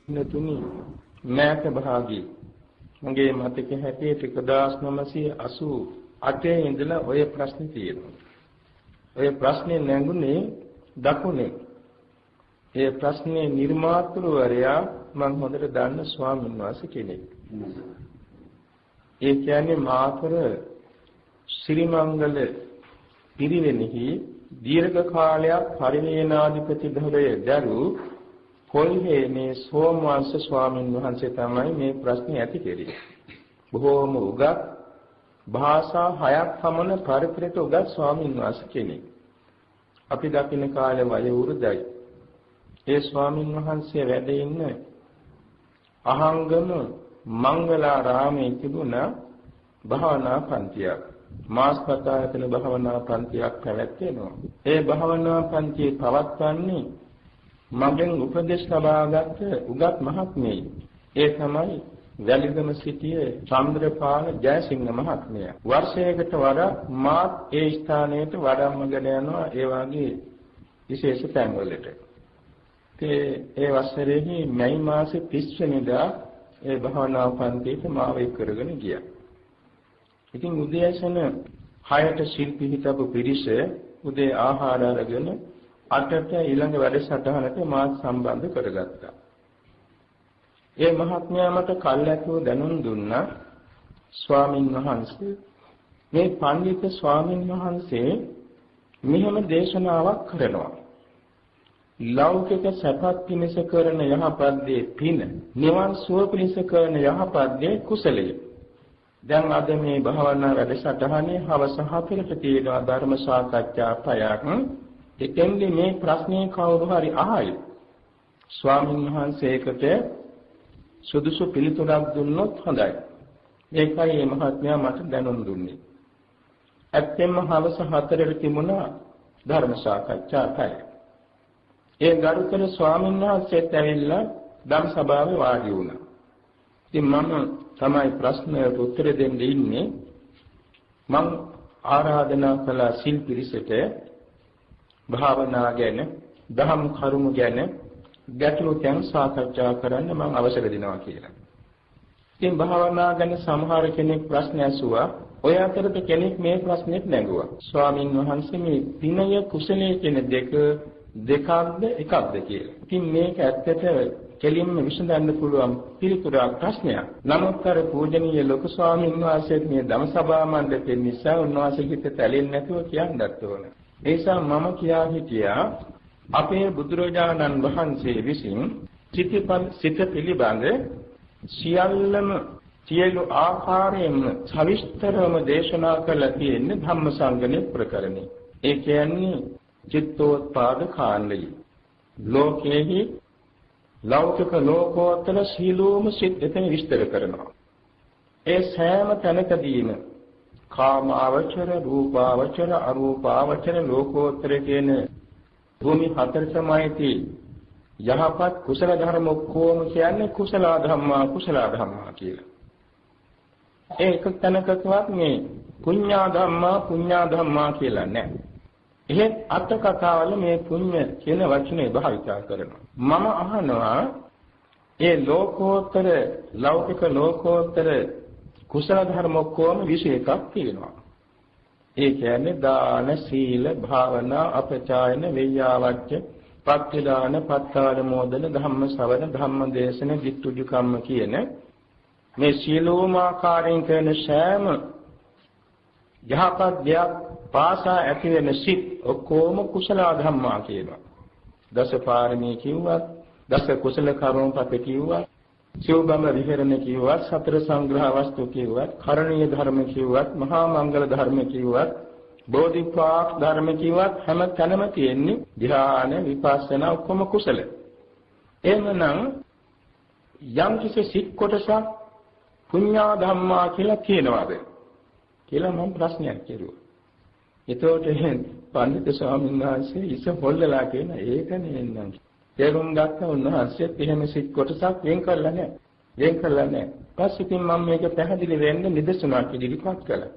නතුනි මෑත භාගී මගේ මතක හැටියට 1988 ඉඳලා ඔය ප්‍රශ්නේ තියෙනවා. ඔය ප්‍රශ්නේ නැඟුණේ දකුණේ. ඒ ප්‍රශ්නේ නිර්මාතෘවරයා මම හොඳට දන්න ස්වාමීන් වහන්සේ කෙනෙක්. ඒ කියන්නේ මාතර ශ්‍රීමංගල පිරිවෙනෙහි දීර්ඝ කාලයක් පරිවේනාධිපති භවයේ දරු පොල්හේනේ සෝමවංශ ස්වාමීන් වහන්සේ තමයි මේ ප්‍රශ්නේ ඇති කෙරේ. බොහෝම උගත් භාෂා 6ක් පමණ පරිපූර්ණට උගත් ස්වාමීන් වහන්සේ කෙනෙක්. අපි දකින්න කාලේ වය වෘදයි. ඒ ස්වාමීන් වහන්සේ වැඩ ඉන්න අහංගම මංගලාරාමයේ තිබුණ භාවනා පන්තියක්. මාස් පතායතන භාවනා පන්තියක් පැවැත්වෙනවා. ඒ භාවනා පන්තියේ පවත්වන්නේ මගෙන් උපදෙස් ලබාගත් උගත් මහත්මිය. ඒ තමයි වැලිගම සිටියේ චන්ද්‍රපාල ජයසිංහ මහත්මයා. වර්ෂයකට වඩා මාත් ඒ ස්ථානයට වඩම්මගෙන යනවා ඒ වගේ විශේෂ තැන්වලට. ඒ වසරේදී මැයි මාසේ 30 වෙනිදා ඒ භාවනා පන්තියට මාව එක් කරගෙන ගියා. ඉතින් උදෑසන 6ට ශිල්පී හිටපු පිරිස උදේ ආහාර අරගෙන 8ට ඊළඟ වැඩසටහනට මාත් සම්බන්ධ කරගත්තා. ඒ මහත්මයා මට කල්ැතුව දැනුම් දුන්නා ස්වාමින් වහන්සේ මේ පඬිත් ස්වාමින් වහන්සේ මෙහෙම දේශනාවක් කරනවා. ලෞකික සැපත් පිණිස කරන යහපත් දේ පින, නිවන් සුව පිණිස කරන යහපත් දේ කුසලය. දැන් අද මේ භාවනා වැඩසටහනේ හවස 4ට තියෙනවා ධර්ම සාකච්ඡා පයක්. එතෙන්දී මේ ප්‍රශ්නේ කවුරු හරි අහයි. ස්වාමීන් වහන්සේකට සුදුසු පිළිතුරක් දුන්නොත් හොඳයි. ඒකයි මේ මහත්මයා මට දැනුම් දුන්නේ. ඇත්තෙන්ම හවස 4ට තිබුණා ධර්ම සාකච්ඡා පය. ඒ ගරුතර ස්වාමීන් වහන්සේත් ඇවිල්ලා ධම් සභාවේ වාඩි වුණා. ඉතින් මම තමයි ප්‍රශ්නයට උත්තර දෙන්න ඉන්නේ. මම ආරාධනා කළ සිල් පිරිසට භාවනා ගැන, දහම් කරුණු ගැන ගැටළු තැන් සාකච්ඡා කරන්න මම අවසර දෙනවා කියලා. ඉතින් භාවනා ගැන සමහර කෙනෙක් ප්‍රශ්න ඇසුවා. ඔය අතරත කෙනෙක් මේ ප්‍රශ්නෙත් නැගුවා. ස්වාමින් වහන්සේ මේ විනය කුසලයේ කියන දෙකක්ද එකක්ද කියලා. ඉතින් මේක ඇත්තට කෙලින්ම විසඳන්න පුළුවන් පිළිතුරක් ප්‍රශ්නයක්. නමුත් අර පූජනීය ලොකු ස්වාමීන් වහන්සේ මේ ධම්ම සභා මණ්ඩපේ නිසා උන්වහන්සේට තැලෙන්නේ නැතුව කියන්නත් ඕන. ඒ නිසා මම කියා හිටියා අපේ බුදුරජාණන් වහන්සේ විසින් සිත පිළිබඳ සියලු ආකාරයෙන්ම සවිස්තරව දේශනා කළා තියෙන්නේ ධම්මසංගණේ ප්‍රකරණේ. ඒ කියන්නේ චිත්තෝත්පාද කාණ්ඩය. ලෝකේහි ලෞකික ලෝකෝත්තර සීලෝම සිත් එතන විස්තර කරනවා. ඒ සෑම තැනකදීම කාමාවචර, රූපාවචර, අරූපාවචර ලෝකෝත්තර කියන භූමි හතර සමයිති යහපත් කුසල ධර්ම ඔක්කොම කියන්නේ කුසල ධම්මා කියලා. ඒක තැනකවත් මේ පුඤ්ඤා ධම්මා කියලා නැහැ. එහෙත් අට කතාවල මේ පුඤ්ඤ කියන වචනේ භාවිතා කරනවා. මම අහනවා ඒ ලෝකෝත්තර ලෞකික ලෝකෝත්තර කුසල ධර්ම ඔක්කොම 21ක් තියෙනවා. ඒ කියන්නේ දාන, සීල, භාවනා, අපචායන, වෙය්‍යාවච්ච, පත්තිදාන, පත්තාන මොදන, ධම්ම ශ්‍රවණ, ධම්ම දේශන, ditthුජ කම්ම කියන මේ සියලුම ආකාරයෙන් කරන සෑම යහපත් දෙයක් පාසා ඇති වෙන සිත් ඔක්කොම කුසල ධම්මා කියනවා. දස පාරමී කිව්වත්, දස කුසල කර්මපත කිව්වත්, සිව්බඹ විහෙරණ කිව්වත්, සතර සංග්‍රහ වස්තු කිව්වත්, කරණීය ධර්ම කිව්වත්, මහා මංගල ධර්ම කිව්වත්, බෝධිපාක් ධර්ම කිව්වත් හැම තැනම තියෙන්නේ ධ්‍යාන, විපස්සනා ඔක්කොම කුසල. එහෙමනම් යම් කිසි සිත් කොටසක් පුඤ්ඤා ධම්මා කියලා කියනවාද කියලා මම ප්‍රශ්නයක් කෙරුවා. එතකොට පඬිතු ස්වාමීන් වහන්සේ ඉස හොල්ලලා කියන ඒක නෙන්නම්. තේරුම් ගත්ත උන්වහන්සේත් එහෙම සිත් කොටසක් වෙන් කරලා නැහැ. පස්සේ මම මේක පැහැදිලි වෙන්න නිදසුනක් ඉදිරිපත් කළා.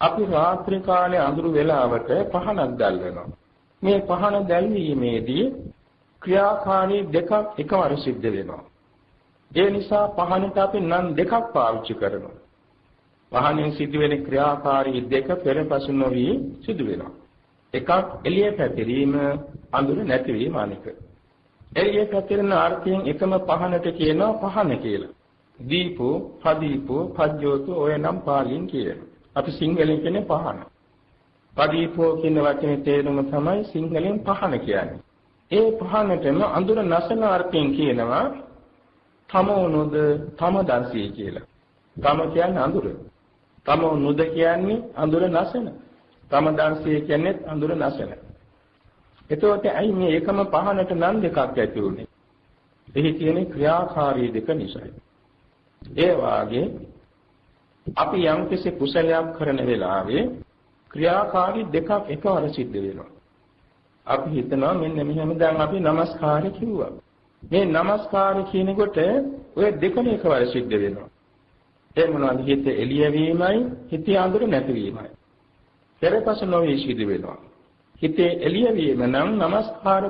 අපි රාත්‍රී කාලේ අඳුරු වෙලාවට පහනක් දැල්වෙනවා. මේ පහන දැල්වීමේදී ක්‍රියාකාරී දෙකක් එකවර සිද්ධ වෙනවා. ඒ නිසා පහනට අපි නම් දෙකක් පාවිච්චි කරනවා. පහනෙන් සිදුවෙන ක්‍රියාකාරී දෙක පෙරපසු නොවි සිදු වෙනවා. එකක් එළිය පැතිරීම, අඳුර නැතිවීම අනික. එළිය පැතිරෙන අර්ථයෙන් එකම පහනට කියනවා පහන කියලා. දීපෝ, පදීපෝ, පජ්ජෝතෝ ඔය නම් පාලියෙන් කියනවා. අපි සිංහලෙන් කියන්නේ පහන. පදීපෝ කියන වචනේ තේරුම තමයි සිංහලෙන් පහන කියන්නේ. ඒ පහනටම අඳුර නැසන අර්ථයෙන් කියනවා තමෝනොද තම දර්ශී කියලා. තම කියන්නේ අඳුර. තමෝනොද කියන්නේ අඳුර නැසන. තම දර්ශී කියන්නේ අඳුර නැසන. එතකොට ඇයි මේ එකම පහනට නම් දෙකක් ඇති උනේ? එහි තියෙන ක්‍රියාකාරී දෙක නිසායි. ඒ වාගේ අපි යම්කිසි කුසලයක් කරන වෙලාවේ ක්‍රියාකාරී දෙකක් එකවර සිද්ධ වෙනවා. අපි හිතනවා මෙන්න මෙහෙම දැන් අපි নমස්කාර කිව්වා. මේ নমස්කාර කියනකොට ඔය දෙකම එකවර සිද්ධ වෙනවා. ඒ මොනවද? හිත එළිය වීමයි, හිතේ අඳුර නැතිවීමයි. පෙරපස නොවේ සිද්ධ වෙනවා. හිතේ එළිය වීම නම් নমස්කාර